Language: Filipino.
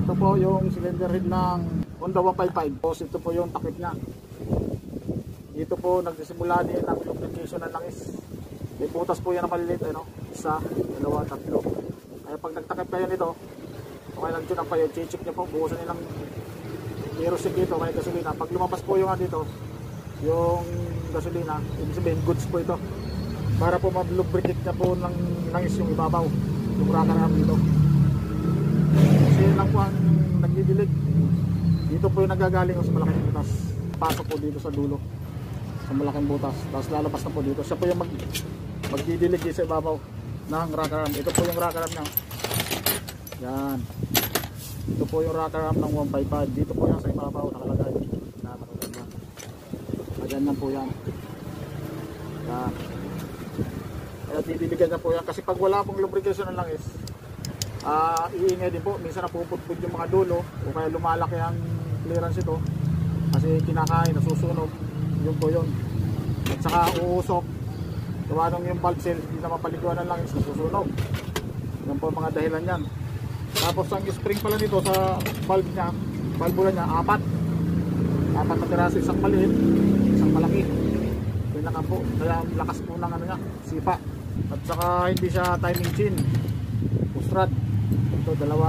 Ito po yung cylinder head ng Honda 155. Tapos ito po yung takip niya. Dito po nagsisimula din ang lubrication ng langis. May butas po yan na maliliit, ano? Isa, dalawa, tatlo. Kaya pag nagtakip kayo nito, okay lang dyan ang payo, check nyo po, buhusan nilang aerosol dito kaya gasolina. Pag lumabas po yung dito, yung gasolina, ibig sabihin goods po ito. Para po mag-lubricate na po ng langis yung ibabaw, yung rocker arm dito. Kasi yun lang po ang nagdidilig. Dito po yung nagagaling sa malaking butas. Pasok po dito sa dulo, sa malaking butas. Tapos lalabas na po dito. Siya po yung magdidilig sa ibabaw ng rocker arm. Ito po yung rocker arm niya. Yan. Ito po yung rocker arm ng 155. Dito po yan sa ibabaw nakalagay. Ganyan po yan. Yan. Kaya didiligan na po yan. Kasi pag wala pong lubrication ng langis, iingay din po. Minsan napupudpud yung mga dulo o kaya lumalaki ang clearance ito. Kasi kinakain, nasusunog. Yun po yun. At saka uusok. Gawa nung yung valve seal, hindi na mapaliguan ng langis, nasusunog. Yan po mga dahilan yan. Tapos ang spring pala nito sa valve niya, valvula niya, apat na piraso, isang maliit, isang malaki. Pinaka po, kaya ang lakas po ng niya, sipa. At saka hindi siya timing chain, push rod. Ito dalawa.